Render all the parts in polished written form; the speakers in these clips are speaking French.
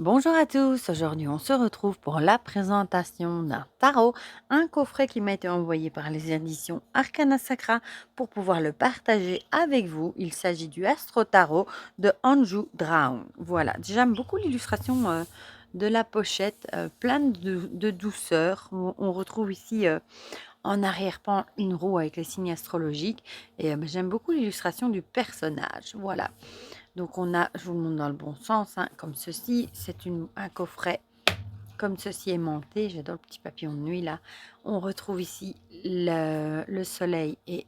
Bonjour à tous, aujourd'hui on se retrouve pour la présentation d'un tarot, un coffret qui m'a été envoyé par les éditions Arcana Sacra pour pouvoir le partager avec vous. Il s'agit du Astro Tarot de Anju Drown. Voilà, j'aime beaucoup l'illustration de la pochette, pleine de douceur. On retrouve ici en arrière-plan une roue avec les signes astrologiques et j'aime beaucoup l'illustration du personnage. Voilà. Donc on a, je vous le montre dans le bon sens, hein, comme ceci, c'est un coffret comme ceci aimanté, j'adore le petit papillon de nuit là. On retrouve ici le soleil et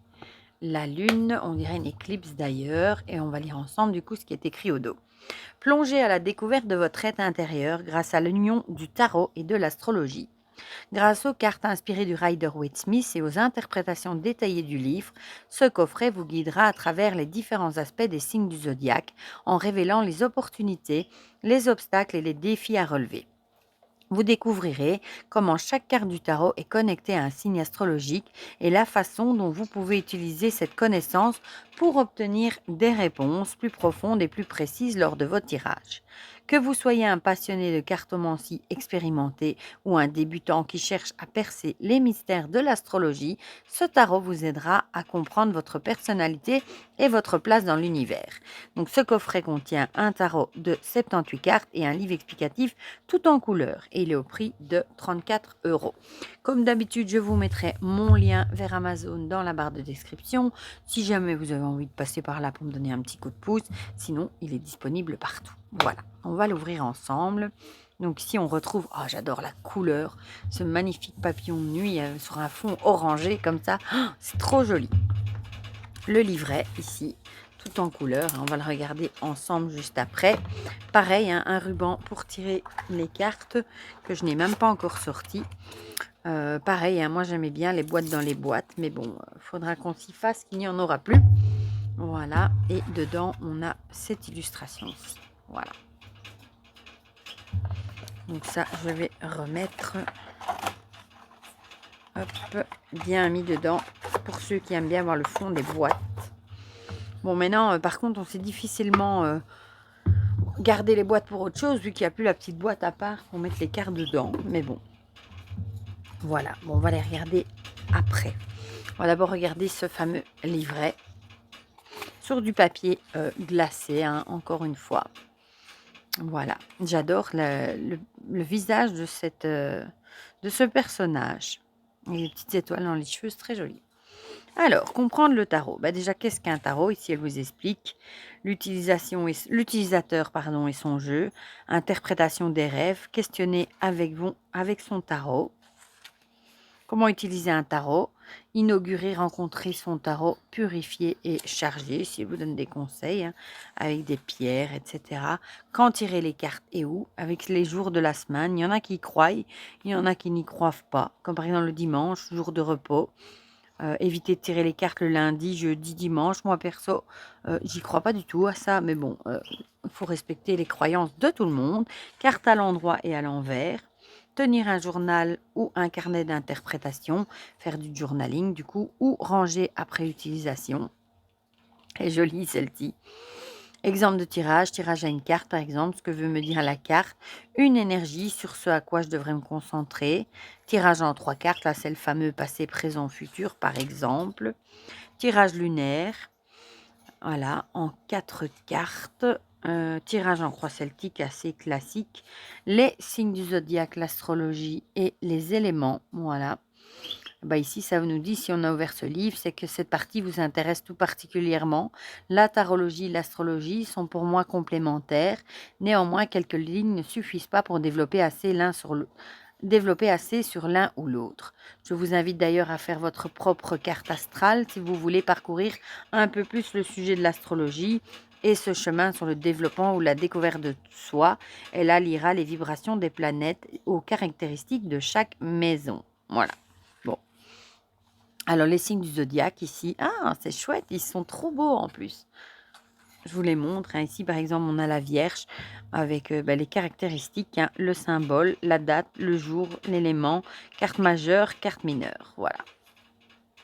la lune, on dirait une éclipse d'ailleurs, et on va lire ensemble du coup ce qui est écrit au dos. Plongez à la découverte de votre être intérieur grâce à l'union du tarot et de l'astrologie. Grâce aux cartes inspirées du Rider-Waite-Smith et aux interprétations détaillées du livre, ce coffret vous guidera à travers les différents aspects des signes du zodiaque en révélant les opportunités, les obstacles et les défis à relever. Vous découvrirez comment chaque carte du tarot est connectée à un signe astrologique et la façon dont vous pouvez utiliser cette connaissance pour obtenir des réponses plus profondes et plus précises lors de vos tirages. Que vous soyez un passionné de cartomancie expérimenté ou un débutant qui cherche à percer les mystères de l'astrologie, ce tarot vous aidera à comprendre votre personnalité et votre place dans l'univers. Donc ce coffret contient un tarot de 78 cartes et un livre explicatif tout en couleur et il est au prix de 34 euros. Comme d'habitude, je vous mettrai mon lien vers Amazon dans la barre de description si jamais vous avez envie de passer par là pour me donner un petit coup de pouce. Sinon, il est disponible partout. Voilà, on va l'ouvrir ensemble. Donc ici, on retrouve, oh, j'adore la couleur, ce magnifique papillon de nuit sur un fond orangé comme ça. Oh, c'est trop joli. Le livret ici, tout en couleur. On va le regarder ensemble juste après. Pareil, hein, un ruban pour tirer les cartes que je n'ai même pas encore sorti. Pareil, hein, moi j'aimais bien les boîtes dans les boîtes, mais bon, faudra qu'on s'y fasse, qu'il n'y en aura plus. Voilà, et dedans on a cette illustration aussi. Voilà. Donc ça, je vais remettre, hop, bien mis dedans pour ceux qui aiment bien voir le fond des boîtes. Bon, maintenant, par contre, on sait difficilement garder les boîtes pour autre chose, vu qu'il n'y a plus la petite boîte à part pour mettre les cartes dedans. Mais bon, voilà. Bon, on va les regarder après. On va d'abord regarder ce fameux livret sur du papier glacé, hein, encore une fois. Voilà. J'adore le visage de ce personnage. Et les petites étoiles dans les cheveux, c'est très joli. Alors, comprendre le tarot. Bah déjà, qu'est-ce qu'un tarot? Ici, elle vous explique l'utilisateur et son jeu, interprétation des rêves, questionner avec son tarot. Comment utiliser un tarot? Inaugurer, rencontrer son tarot purifié et chargé. Ici, elle vous donne des conseils hein, avec des pierres, etc. Quand tirer les cartes et où? Avec les jours de la semaine. Il y en a qui y croient, il y en a qui n'y croient pas. Comme par exemple le dimanche, jour de repos. Éviter de tirer les cartes le lundi, jeudi, dimanche. Moi, perso, j'y crois pas du tout à ça. Mais bon, il faut respecter les croyances de tout le monde. Carte à l'endroit et à l'envers. Tenir un journal ou un carnet d'interprétation. Faire du journaling, du coup. Ou ranger après utilisation. Elle est jolie, celle-ci. Exemple de tirage à une carte par exemple, ce que veut me dire la carte, une énergie sur ce à quoi je devrais me concentrer. Tirage en 3 cartes, là c'est le fameux passé, présent, futur par exemple. Tirage lunaire, voilà, en 4 cartes. Tirage en croix celtique assez classique. Les signes du zodiaque, l'astrologie et les éléments, voilà. Bah ici, ça nous dit, si on a ouvert ce livre, c'est que cette partie vous intéresse tout particulièrement. La tarologie et l'astrologie sont pour moi complémentaires. Néanmoins, quelques lignes ne suffisent pas pour développer assez sur l'un ou l'autre. Je vous invite d'ailleurs à faire votre propre carte astrale si vous voulez parcourir un peu plus le sujet de l'astrologie et ce chemin sur le développement ou la découverte de soi. Elle alliera les vibrations des planètes aux caractéristiques de chaque maison. Voilà. Bon. Alors, les signes du zodiaque ici, ah, c'est chouette, ils sont trop beaux en plus. Je vous les montre. Hein. Ici, par exemple, on a la Vierge avec les caractéristiques, hein, le symbole, la date, le jour, l'élément, carte majeure, carte mineure. Voilà.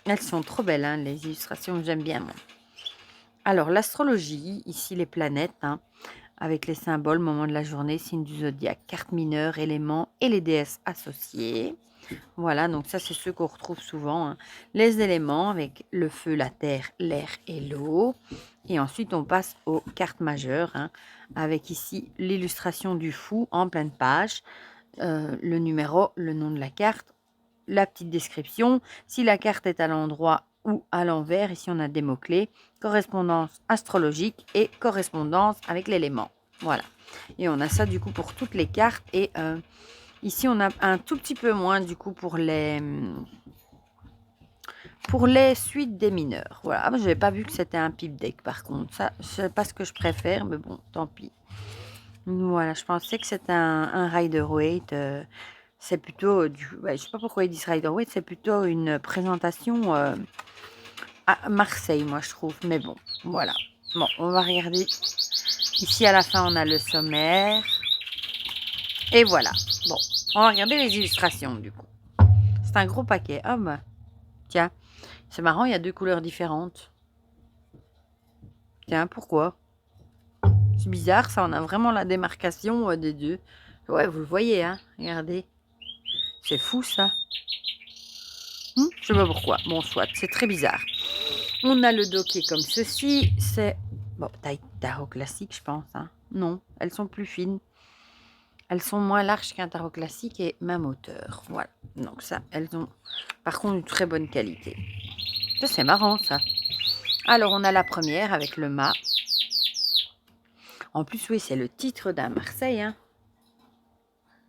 Elles sont trop belles, hein, les illustrations, j'aime bien. Moi. Alors, l'astrologie, ici, les planètes. Hein. avec les symboles, moment de la journée, signe du zodiaque, carte mineure, éléments et les déesses associées. Voilà, donc ça, c'est ceux qu'on retrouve souvent, hein. Les éléments avec le feu, la terre, l'air et l'eau. Et ensuite, on passe aux cartes majeures, hein, avec ici l'illustration du fou en pleine page, le numéro, le nom de la carte, la petite description. Si la carte est à l'endroit ou à l'envers, ici on a des mots-clés, correspondance astrologique et correspondance avec l'élément. Voilà. Et on a ça du coup pour toutes les cartes. Et ici on a un tout petit peu moins du coup pour les suites des mineurs. Voilà. Je n'avais pas vu que c'était un pipe deck par contre. Ça, c'est pas ce que je préfère, mais bon, tant pis. Voilà, je pensais que c'était un Rider-Waite. C'est plutôt je sais pas pourquoi ils disent Rider-Waite, c'est plutôt une présentation à Marseille, moi je trouve. Mais bon, voilà. Bon, on va regarder. Ici à la fin, on a le sommaire. Et voilà. Bon, on va regarder les illustrations du coup. C'est un gros paquet. Oh bah, tiens, c'est marrant, il y a 2 couleurs différentes. Tiens, pourquoi? C'est bizarre, ça, on a vraiment la démarcation des deux. Ouais, vous le voyez, hein. Regardez. C'est fou, ça. Je sais pas pourquoi. Bon, soit, c'est très bizarre. On a le dos qui est comme ceci. C'est, bon, taille tarot classique, je pense, hein. Non, elles sont plus fines. Elles sont moins larges qu'un tarot classique et même hauteur. Voilà. Donc ça, elles ont par contre une très bonne qualité. Ça, c'est marrant, ça. Alors, on a la première avec le mât. En plus, oui, c'est le titre d'un Marseille, hein.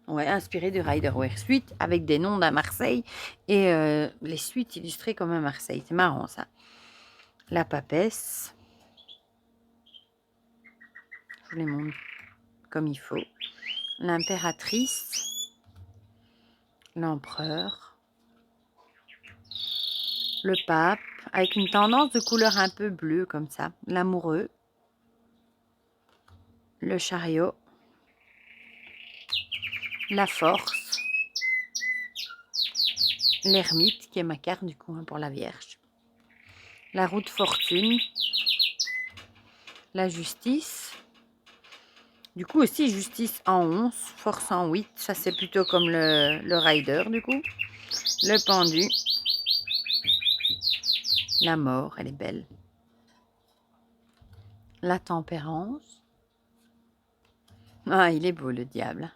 Ouais, inspiré du Rider-Waite Suite avec des noms d'un Marseille et les suites illustrées comme un Marseille. C'est marrant, ça. La papesse. Je vous les montre comme il faut. L'impératrice. L'empereur. Le pape, avec une tendance de couleur un peu bleue comme ça. L'amoureux. Le chariot. La force. L'ermite, qui est ma carte du coup, hein, pour la Vierge. La roue de fortune. La justice. Du coup aussi justice en 11, force en 8. Ça c'est plutôt comme le rider du coup. Le pendu. La mort, elle est belle. La tempérance. Ah, il est beau le diable.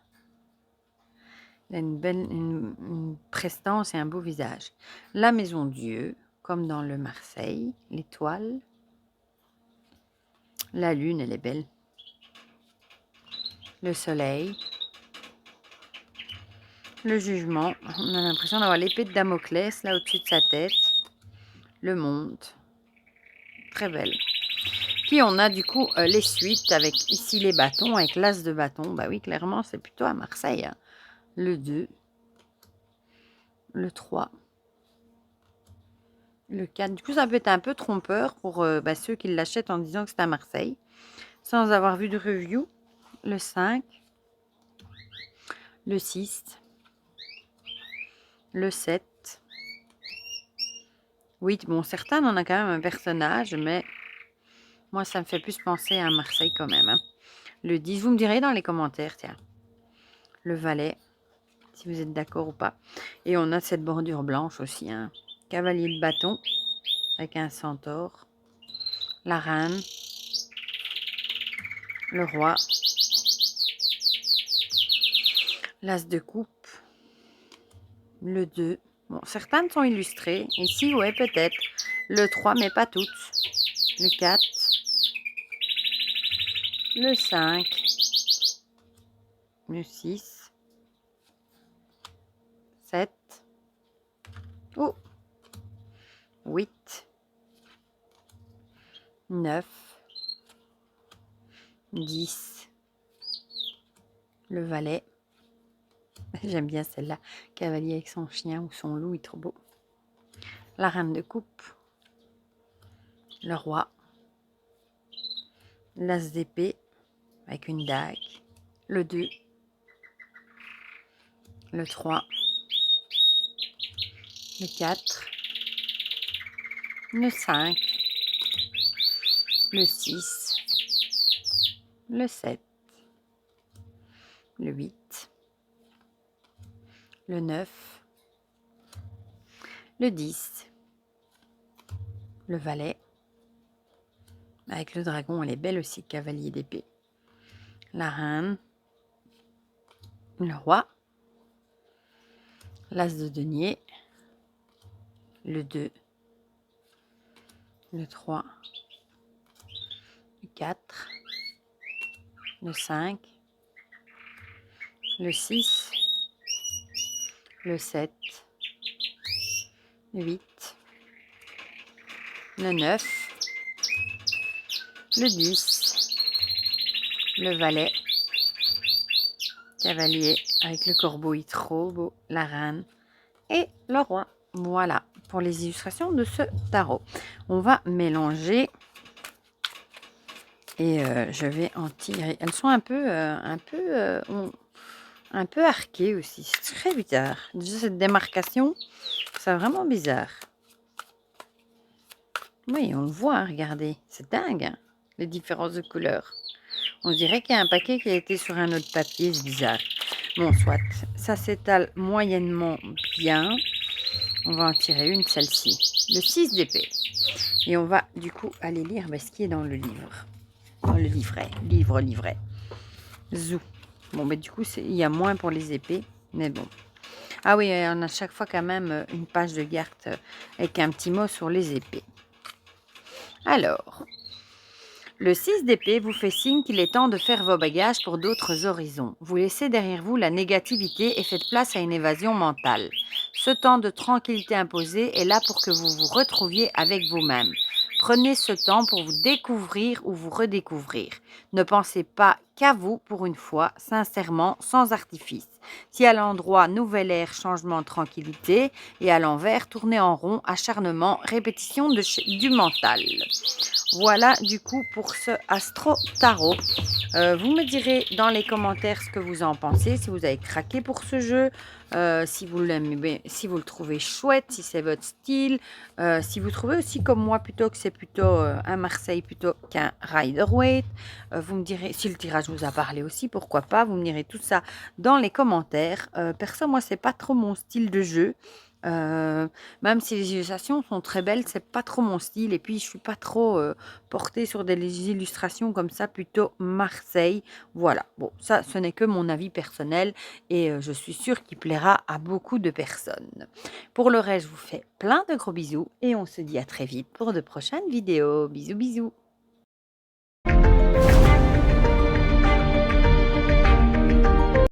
Il a une belle une prestance et un beau visage. La maison Dieu, comme dans le Marseille. L'étoile. La lune, elle est belle. Le soleil. Le jugement. On a l'impression d'avoir l'épée de Damoclès là au-dessus de sa tête. Le monde. Très belle. Puis on a du coup les suites avec ici les bâtons, avec l'as de bâton. Bah oui, clairement, c'est plutôt à Marseille, hein. Le 2. Le 3. Le 4. Du coup, ça peut être un peu trompeur pour ceux qui l'achètent en disant que c'est à Marseille, sans avoir vu de review. Le 5. Le 6. Le 7. Oui, bon, certains, on a quand même un personnage, mais moi, ça me fait plus penser à Marseille quand même, hein. Le 10, vous me direz dans les commentaires, tiens. Le valet, si vous êtes d'accord ou pas. Et on a cette bordure blanche aussi, hein. Cavalier de bâton, avec un centaure. La reine. Le roi. L'as de coupe. Le 2. Bon, certaines sont illustrées. Ici, ouais, peut-être. Le 3, mais pas toutes. Le 4. Le 5. Le 6. 7. Oh. 8. 9. 10. Le valet. J'aime bien celle-là. Cavalier avec son chien ou son loup, il est trop beau. La reine de coupe. Le roi. L'as d'épée avec une dague. Le 2. Le 3. Le 4. Le 5. Le 6. le 7, le 8, le 9, le 10, le valet. Avec le dragon, elle est belle aussi, cavalier d'épée. La reine, le roi, l'as de denier, le 2, le 3, le 4, le 5, le 6, le 7, le 8, le 9, le 10, le valet, cavalier avec le corbeau, il est trop beau, la reine et le roi. Voilà pour les illustrations de ce tarot. On va mélanger et je vais en tirer. Elles sont un peu arquées aussi. C'est très bizarre. Déjà, cette démarcation, c'est vraiment bizarre. Oui, on le voit, hein, regardez. C'est dingue, hein, les différences de couleurs. On dirait qu'il y a un paquet qui a été sur un autre papier, c'est bizarre. Bon, soit, ça s'étale moyennement bien. On va en tirer une, celle-ci. Le 6 d'épée. Et on va du coup aller lire ce qui est dans le livre. Dans le livret. Livret. Zou. Bon, du coup, il y a moins pour les épées. Mais bon. Ah oui, on a chaque fois quand même une page de carte avec un petit mot sur les épées. Alors, le 6 d'épée vous fait signe qu'il est temps de faire vos bagages pour d'autres horizons. Vous laissez derrière vous la négativité et faites place à une évasion mentale. Ce temps de tranquillité imposé est là pour que vous vous retrouviez avec vous-même. Prenez ce temps pour vous découvrir ou vous redécouvrir. Ne pensez pas qu'à vous pour une fois, sincèrement, sans artifice. Si à l'endroit, nouvel air, changement, tranquillité, et à l'envers, tournez en rond, acharnement, répétition du mental. Voilà du coup pour ce Astro Tarot. Vous me direz dans les commentaires ce que vous en pensez, si vous avez craqué pour ce jeu, si vous l'aimez, si vous le trouvez chouette, si c'est votre style, si vous trouvez aussi comme moi plutôt que c'est plutôt un Marseille plutôt qu'un Rider-Waite. Vous me direz si le tirage vous a parlé aussi, pourquoi pas. Vous me direz tout ça dans les commentaires. Perso, moi, c'est pas trop mon style de jeu. Même si les illustrations sont très belles, c'est pas trop mon style. Et puis, je suis pas trop portée sur des illustrations comme ça, plutôt Marseille. Voilà. Bon, ça, ce n'est que mon avis personnel et je suis sûre qu'il plaira à beaucoup de personnes. Pour le reste, je vous fais plein de gros bisous et on se dit à très vite pour de prochaines vidéos. Bisous, bisous.